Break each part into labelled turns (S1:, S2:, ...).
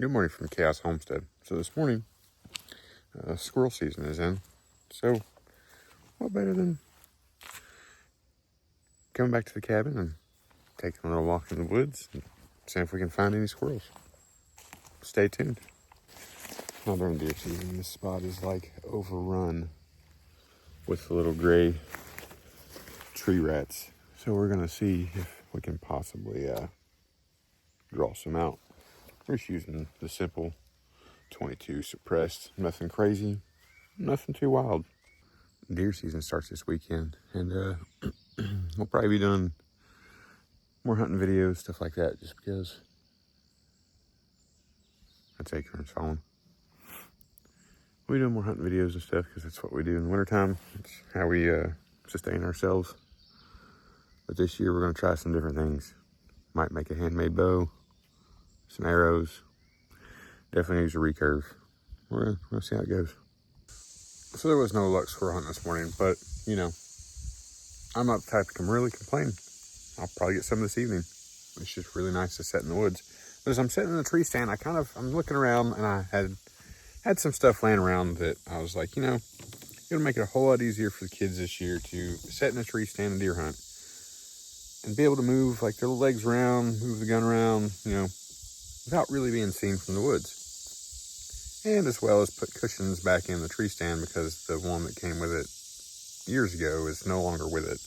S1: Good morning from Chaos Homestead. So this morning, squirrel season is in. So what better than coming back to the cabin and taking a little walk in the woods and seeing if we can find any squirrels. Stay tuned. Now during deer season, this spot is like overrun with the little gray tree rats. So we're gonna see if we can possibly draw some out. We're just using the simple 22 suppressed, nothing crazy, nothing too wild. Deer season starts this weekend, and we'll probably be doing more hunting videos, stuff like that, just because that's acorns falling. We do more hunting videos and stuff because that's what we do in the wintertime. It's how we sustain ourselves. But this year we're going to try some different things. Might make a handmade bow, some arrows. Definitely use a recurve. We're going to see how it goes. So there was no luck squirrel hunting this morning, but you know, I'm not the type to really complain. I'll probably get some this evening. It's just really nice to sit in the woods. But as I'm sitting in the tree stand, I'm looking around, and I had some stuff laying around that I was like, you know, it'll make it a whole lot easier for the kids this year to sit in a tree stand and deer hunt and be able to move like their legs around, move the gun around, you know, without really being seen from the woods. And as well as put cushions back in the tree stand because the one that came with it years ago is no longer with it.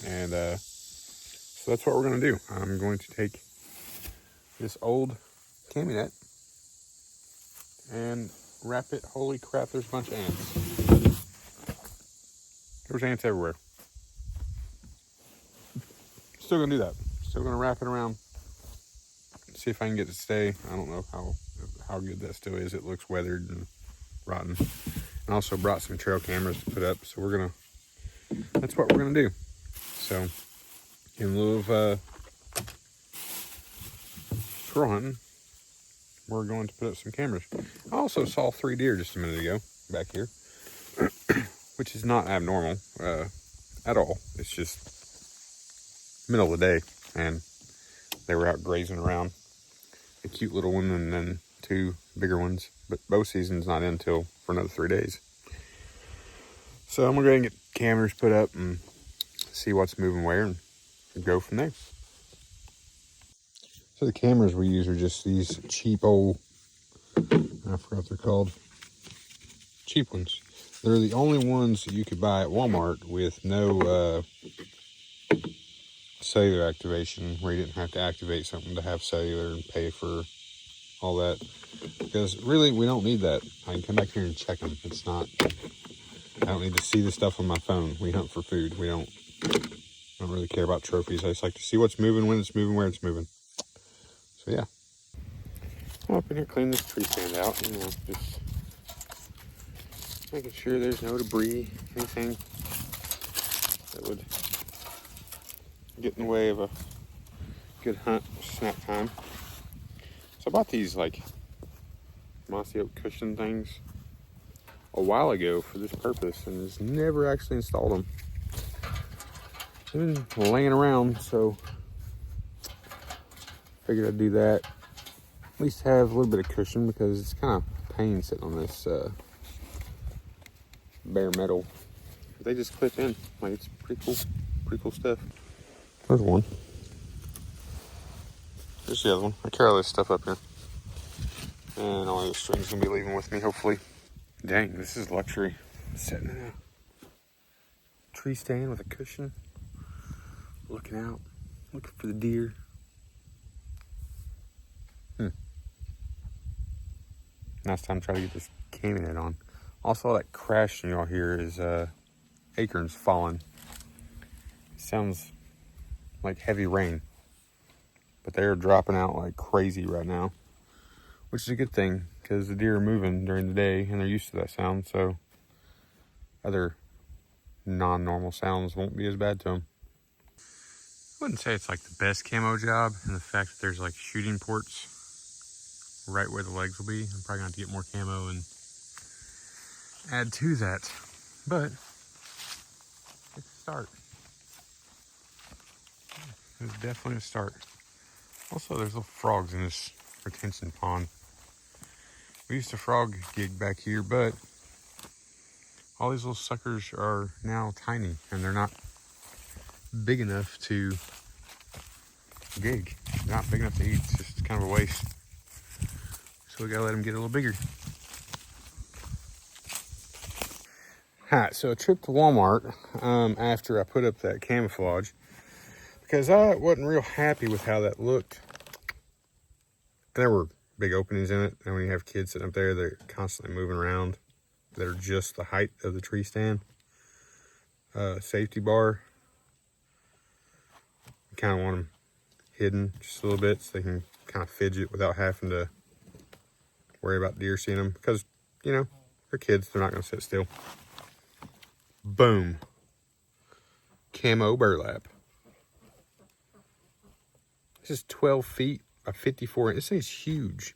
S1: And so that's what we're going to do. I'm going to take this old cami net and wrap it. Holy crap, there's a bunch of ants. There's ants everywhere. Still going to do that. Still going to wrap it around. See if I can get it to stay. I don't know how good that still is. It looks weathered and rotten. I also brought some trail cameras to put up, so that's what we're gonna do. So in lieu of squirrel hunting, we're going to put up some cameras. I also saw 3 deer just a minute ago back here, which is not abnormal at all. It's just middle of the day, and they were out grazing around. A cute little one, and then 2 bigger ones. But bow season's not in until for another 3 days. So I'm gonna go ahead and get cameras put up and see what's moving where and go from there. So the cameras we use are just these cheap old, I forgot what they're called, cheap ones. They're the only ones that you could buy at Walmart with no cellular activation, where you didn't have to activate something to have cellular and pay for all that. Because really, we don't need that. I can come back here and check them. It's not, I don't need to see the stuff on my phone. We hunt for food. I don't really care about trophies. I just like to see what's moving, when it's moving, where it's moving. So yeah. I'm up in here cleaning this tree stand out. You know, just making sure there's no debris, anything that would get in the way of a good hunt, snack time. So I bought these like mossy oak cushion things a while ago for this purpose and just never actually installed them. They've been laying around, so figured I'd do that. At least have a little bit of cushion because it's kind of a pain sitting on this bare metal. They just clip in. Like, it's pretty cool stuff. There's one. There's the other one. I carry all this stuff up here. And all the string's gonna be leaving with me, hopefully. Dang, this is luxury. Sitting in a tree stand with a cushion, looking out, looking for the deer. Now it's time to try to get this cami net on. Also, all that crashing y'all hear is acorns falling. It sounds like heavy rain, but they're dropping out like crazy right now, which is a good thing because the deer are moving during the day and they're used to that sound, so other non-normal sounds won't be as bad to them. I wouldn't say it's like the best camo job, and the fact that there's like shooting ports right where the legs will be. I'm probably gonna have to get more camo and add to that, but it's a start. It's definitely a start. Also, there's little frogs in this retention pond. We used to frog gig back here, but all these little suckers are now tiny and they're not big enough to gig. They're not big enough to eat. It's just kind of a waste. So we gotta let them get a little bigger. Alright, so a trip to Walmart after I put up that camouflage because I wasn't real happy with how that looked. There were big openings in it, and when you have kids sitting up there, they're constantly moving around. They're just the height of the tree stand. Safety bar. You kind of want them hidden just a little bit so they can kind of fidget without having to worry about deer seeing them because, you know, they're kids. They're not going to sit still. Boom. Camo burlap. This is 12 feet by 54 inches. This thing's huge.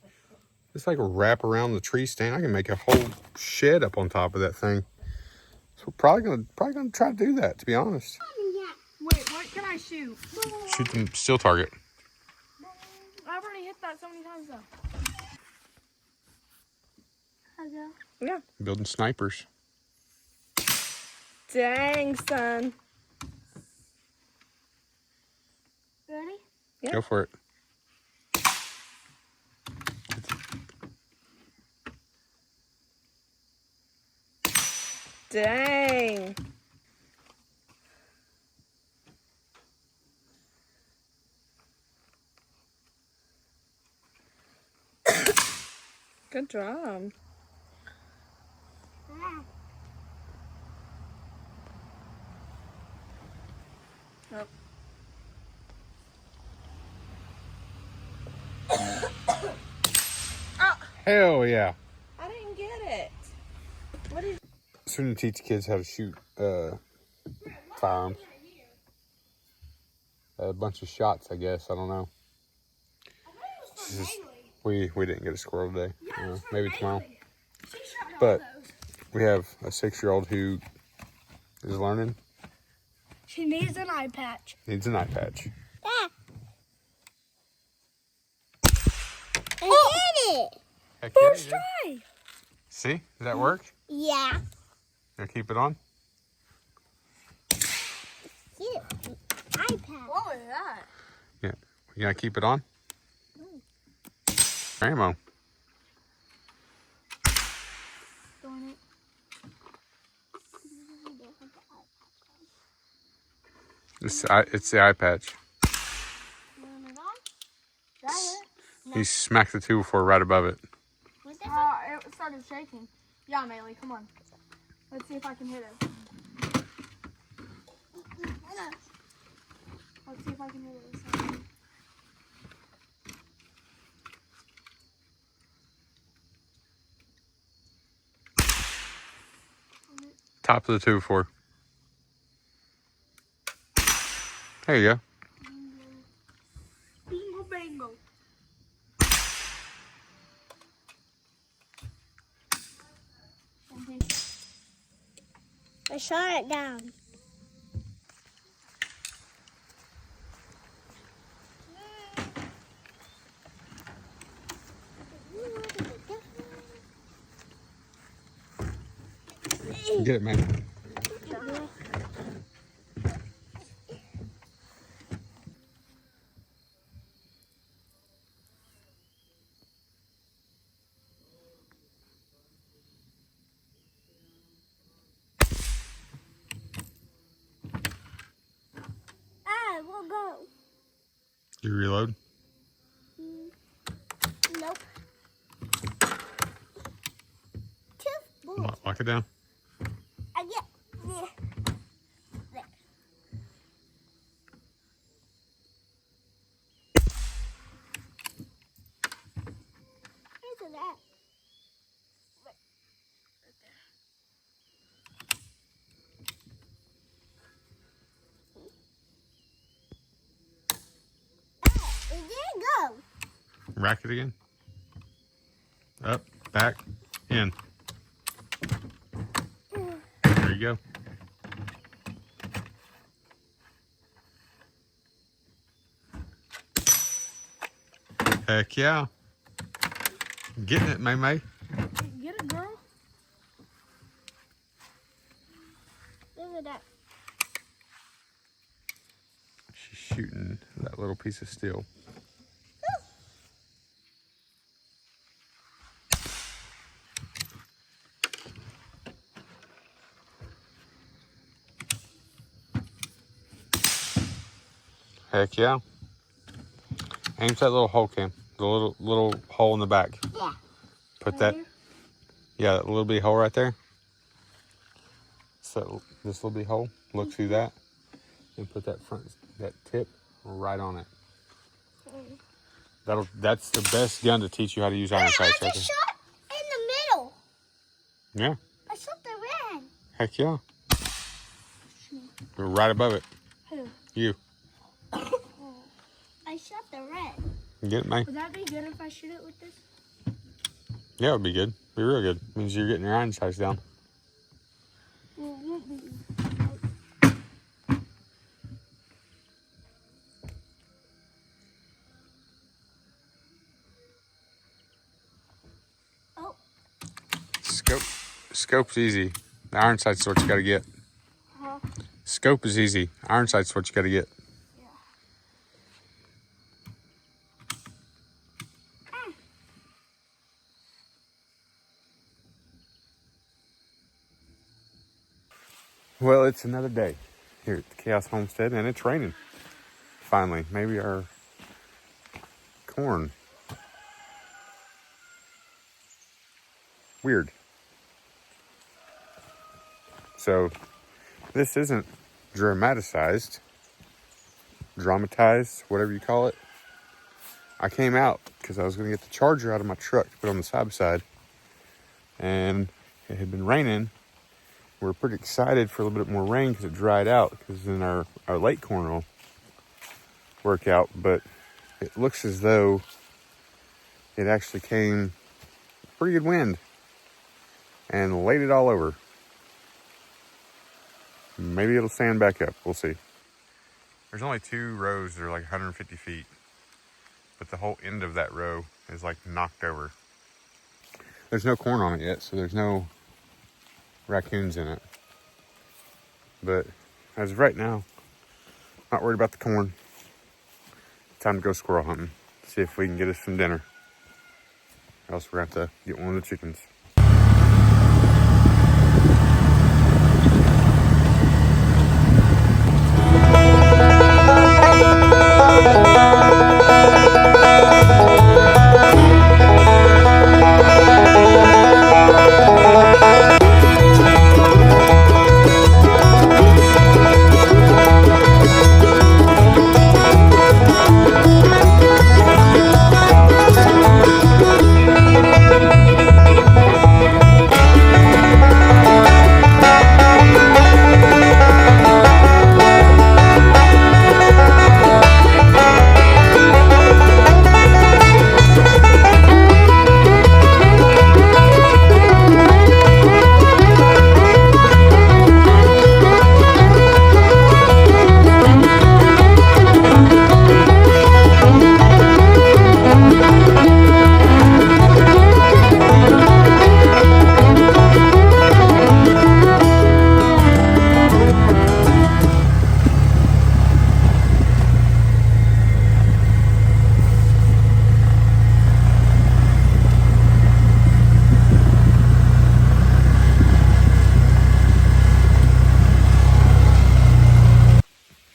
S1: It's like a wrap around the tree stand. I can make a whole shed up on top of that thing. So we're probably gonna try to do that, to be honest.
S2: Wait, what can I shoot?
S1: Shoot them still target.
S2: I've already hit that so many times though.
S3: Yeah.
S1: Building snipers.
S3: Dang, son.
S2: Ready?
S3: Yeah.
S1: Go for it.
S3: Dang. Good job.
S2: Nope.
S1: Hell yeah.
S3: I didn't get it. What is...
S1: Soon to teach kids how to shoot firearms. A bunch of shots, I guess. I don't know. We didn't get a squirrel today. Maybe tomorrow. But we have a 6-year-old who is learning.
S2: She needs an eye patch.
S1: Needs an eye patch.
S2: I did it!
S1: Heck yeah,
S2: First try!
S1: See? Does that work?
S2: Yeah.
S1: Gonna keep it on?
S2: Eye patch. What was that?
S1: Yeah. You gonna keep it on? Ammo.
S2: Darn it.
S1: It's the eye patch.
S2: Turn it on. That it.
S1: He smacked the 2-4 right above it.
S2: It started shaking. Yeah, Maylee, come on. Let's see if I can hit it. Let's see if I can hit it this time.
S1: Top of the 2-4. There you go.
S2: Bingo, bingo. I shot it down.
S1: Get it, man.
S2: We'll go.
S1: You reload?
S2: Nope.
S1: Lock it down.
S2: I get. Yeah. There. Where's that? It didn't go.
S1: Rack it again. Up, back, in. There you go. Heck yeah. Getting it, May May.
S2: it, girl.
S4: Look at that.
S1: She's shooting that little piece of steel. Heck yeah. Aim for that little hole, Cam. The little hole in the back.
S4: Yeah.
S1: Put
S2: Right
S1: that,
S2: here?
S1: yeah, that little bitty hole right there. So this little bitty hole, look through that, and put that tip right on it. That's the best gun to teach you how to use iron sights
S4: I
S1: right
S4: just
S1: there.
S4: shot in the middle.
S1: Yeah,
S4: I shot the red.
S1: heck yeah. You're right above it.
S2: Who?
S1: You.
S4: I shot the red.
S1: You get it, man?
S2: Would that be good if I shoot it with this?
S1: Yeah, it would be good. Be real good. Means you're getting your iron sights down.
S2: Well, it won't be.
S4: Oh.
S1: Scope's easy. The iron sight's what you gotta get.
S2: Huh?
S1: Scope is easy. Iron sight's what you gotta get.
S2: Yeah.
S1: Well, it's another day here at the Chaos Homestead, and it's raining. Finally, maybe our corn. Weird. So, this isn't dramatized, whatever you call it. I came out because I was going to get the charger out of my truck to put on the side by side, and it had been raining. We were pretty excited for a little bit more rain because it dried out, because then our late corn will work out, but it looks as though it actually came pretty good wind and laid it all over. Maybe it'll stand back up. We'll see. There's only 2 rows that are like 150 feet, but the whole end of that row is like knocked over. There's no corn on it yet, so there's no raccoons in it. But as of right now, not worried about the corn. Time to go squirrel hunting. See if we can get us some dinner. Or else we're going to have to get one of the chickens.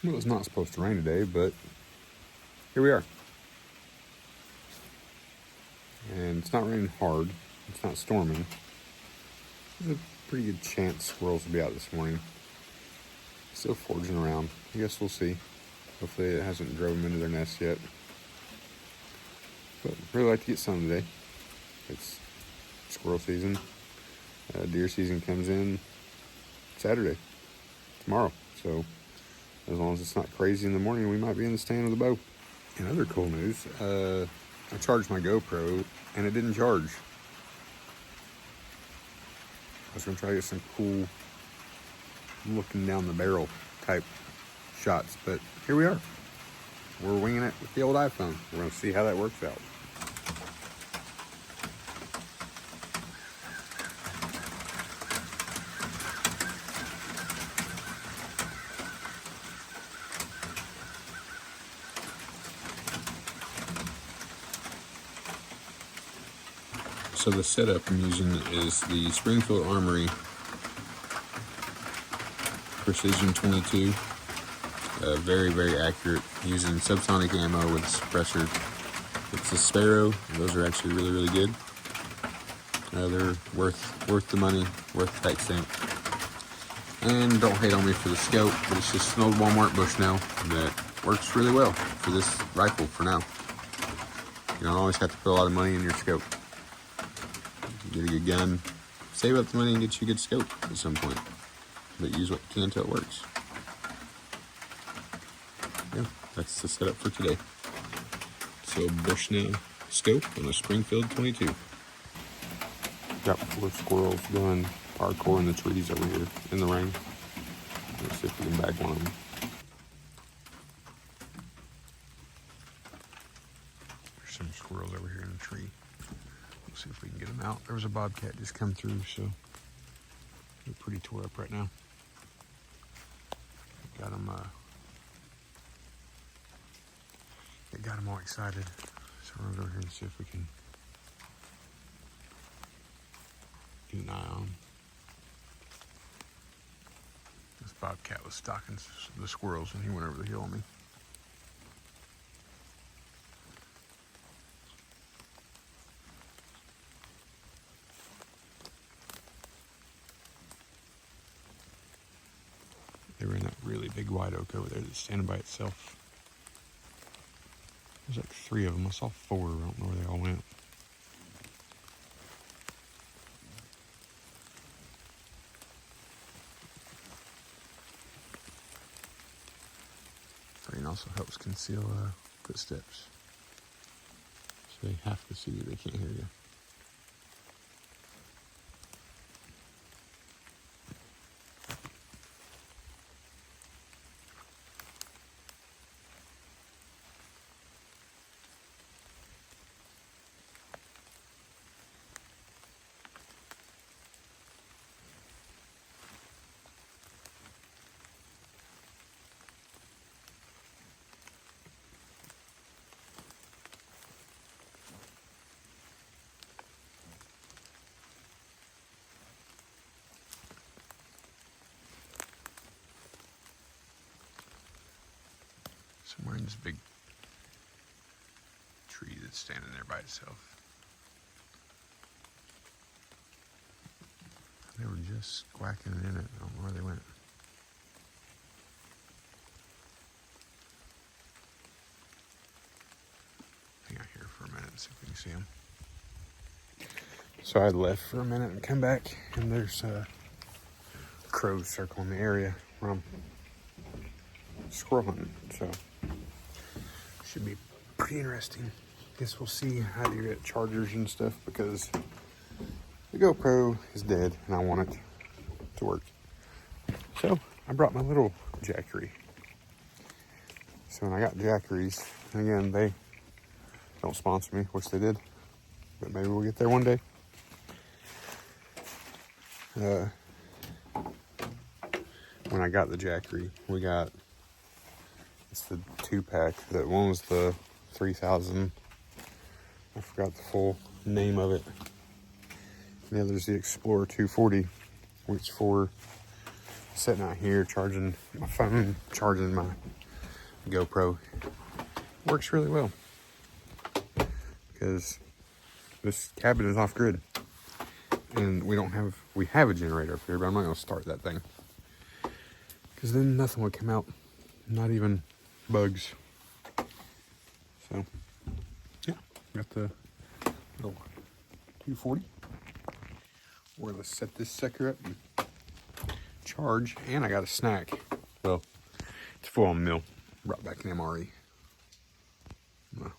S1: Well, it's not supposed to rain today, but here we are. And it's not raining hard. It's not storming. There's a pretty good chance squirrels will be out this morning. Still foraging around. I guess we'll see. Hopefully it hasn't drove them into their nest yet. But really like to get some today. It's squirrel season. Deer season comes in Saturday, tomorrow. So as long as it's not crazy in the morning, we might be in the stand with a bow. And other cool news, I charged my GoPro and it didn't charge. I was gonna try to get some cool looking down the barrel type shots, but here we are. We're winging it with the old iPhone. We're gonna see how that works out. So the setup I'm using is the Springfield Armory Precision 22. Very, very accurate, using subsonic ammo with a suppressor. It's a Sparrow. Those are actually really, really good. They're worth the money, worth the tax stamp. And don't hate on me for the scope, but it's just an old Walmart Bushnell that works really well for this rifle for now. You don't always have to put a lot of money in your scope. Get a good gun, save up the money and get you a good scope at some point. But use what you can until it works. Yeah, that's the setup for today. So Bushnell scope on a Springfield 22. Got 4 squirrels going hardcore in the trees over here in the rain. Let's see if we can bag one of them. There's some squirrels over here in the tree. Let's see if we can get them out. There was a bobcat just come through, so they're pretty tore up right now. Got them all excited. So we're gonna go over here and see if we can get an eye on them. This bobcat was stalking the squirrels and he went over the hill on me. They were in that really big white oak over there that's standing by itself. There's like 3 of them. I saw 4. I don't know where they all went. Rain also helps conceal footsteps. So they have to see you. They can't hear you. Somewhere in this big tree that's standing there by itself. They were just quacking in it. I don't know where they went. Hang out here for a minute and see if we can see them. So I left for a minute and come back, and there's crows circling the area where I'm squirrel hunting. So should be pretty interesting. Guess we'll see how to get chargers and stuff, because the GoPro is dead and I want it to work. So I brought my little Jackery. So when I got Jackeries, again, they don't sponsor me, which they did, but maybe we'll get there one day. When I got the Jackery, it's the 2-pack. That one was the 3000. I forgot the full name of it. And the other's the Explorer 240, which for sitting out here charging my phone, charging my GoPro, works really well. Because this cabin is off grid. And we have a generator up here, but I'm not going to start that thing. Because then nothing would come out. Not even bugs. So, yeah, got the little 240. Let's set this sucker up and charge. And I got a snack. Well, it's full on meal. Brought back an MRE. I'm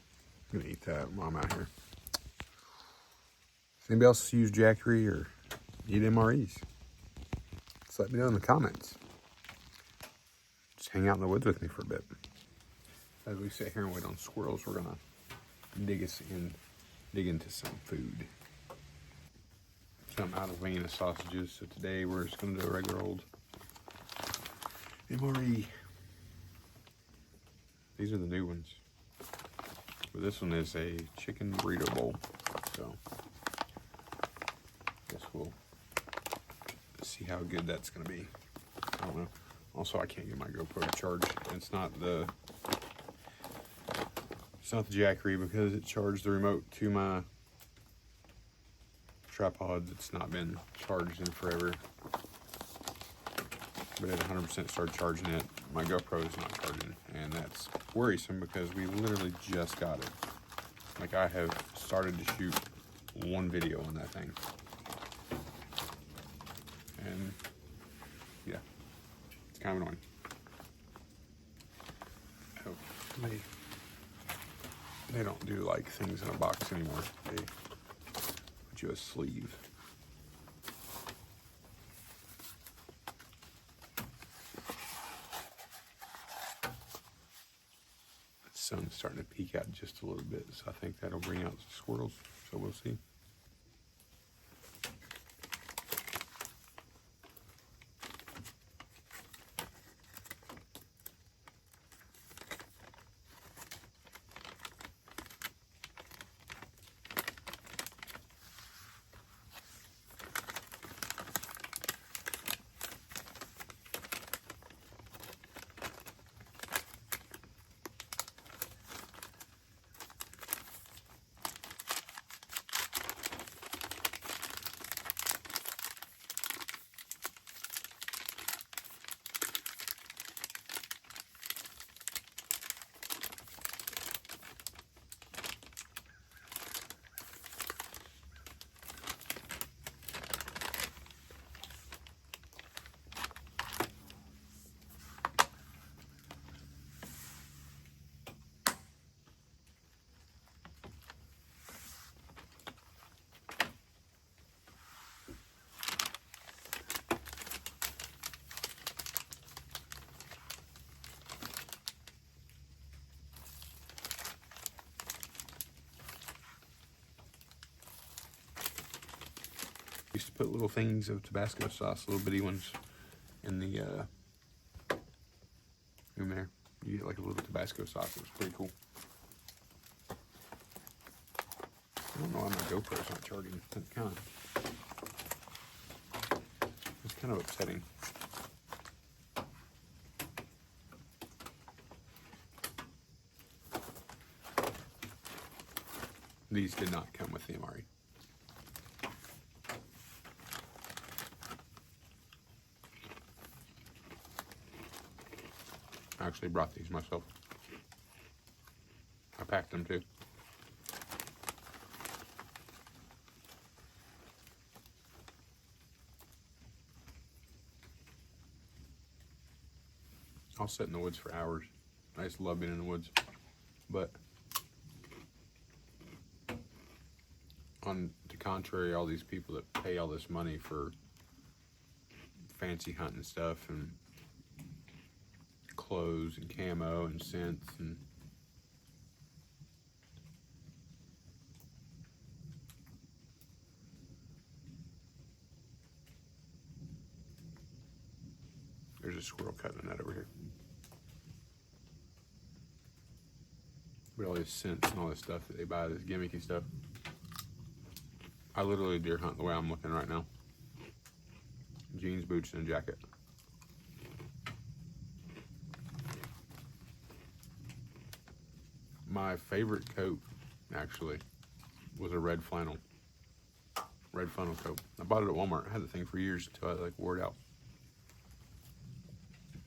S1: gonna eat that while I'm out here. If anybody else use Jackery or eat MREs, just let me know in the comments. Just hang out in the woods with me for a bit. As we sit here and wait on squirrels, we're gonna dig into some food. Some out of vein of sausages. So today we're just gonna do a regular old MRE. These are the new ones. But this one is a chicken burrito bowl. So Guess we'll see how good that's gonna be. I don't know. Also, I can't get my GoPro to charge. It's not the Jackery because it charged the remote to my tripod. It's not been charged in forever. But at 100% started charging it. My GoPro is not charging, and that's worrisome because we literally just got it. Like, I have started to shoot one video on that thing. And yeah, it's kind of annoying. Oh, they don't do like things in a box anymore. They put you a sleeve. The sun's starting to peek out just a little bit, so I think that'll bring out the squirrels. So we'll see. Used to put little things of Tabasco sauce, little bitty ones, in the in there. You get like a little Tabasco sauce. It was pretty cool. I don't know why my GoPro's not charging. It's kind of upsetting. These did not come with the MRE. I actually brought these myself. I packed them too. I'll sit in the woods for hours. I just love being in the woods. But on the contrary, all these people that pay all this money for fancy hunting stuff and clothes and camo and scents and there's a squirrel cutting a nut over here. But all these scents and all this stuff that they buy, this gimmicky stuff. I literally deer hunt the way I'm looking right now. Jeans, boots, and a jacket. My favorite coat, actually, was a red flannel coat. I bought it at Walmart. I had the thing for years until I wore it out.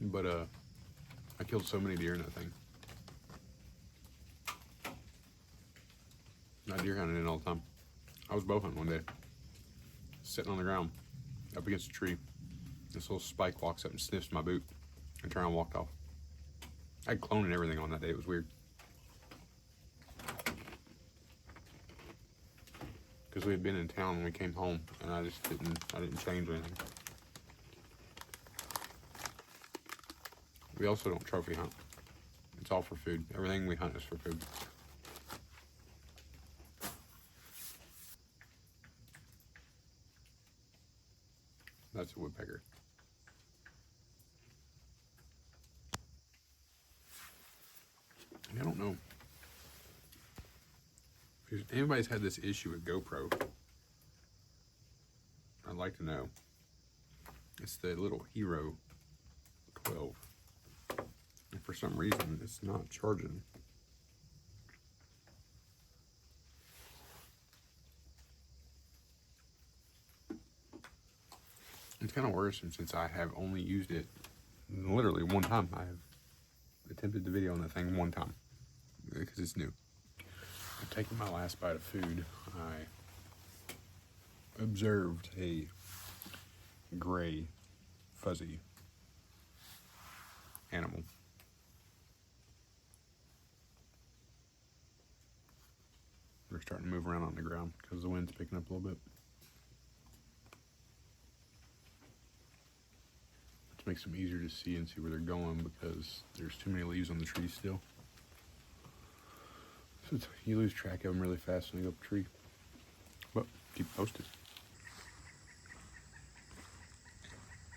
S1: But I killed so many deer in that thing. I deer hunted in all the time. I was bow hunting one day, sitting on the ground, up against a tree. This little spike walks up and sniffs my boot, and turned around and walked off. I had clone and everything on that day. It was weird. Because we had been in town when we came home, and I didn't change anything. We also don't trophy hunt. It's all for food. Everything we hunt is for food. That's a woodpecker. I don't know if anybody's had this issue with GoPro. like to know. It's the little Hero 12. And for some reason, it's not charging. It's kind of worrisome since I have only used it literally one time. I have attempted the video on that thing one time because it's new. I'm taking my last bite of food. I observed a gray, fuzzy animal. They're starting to move around on the ground because the wind's picking up a little bit. Which makes them easier to see and see where they're going because there's too many leaves on the tree still. So you lose track of them really fast when they go up a tree. But keep posted.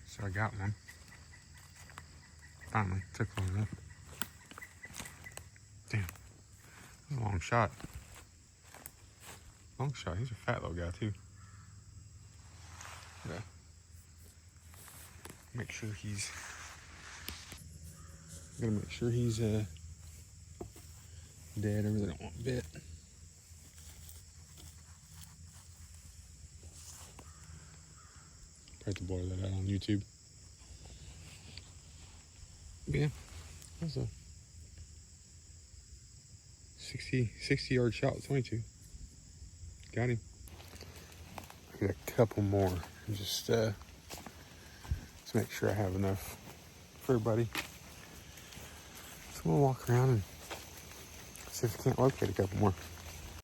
S1: So I got one. Finally, took long enough. Damn, that was a long shot. Long shot. He's a fat little guy too. Yeah. Make sure he's. Gotta make sure he's dead. I really don't want bit. Try to blur that out on YouTube. But yeah, that's a 60 yard shot with 22. Got him. I got a couple more. Just to make sure I have enough for everybody. So we'll walk around and see if we can't locate a couple more.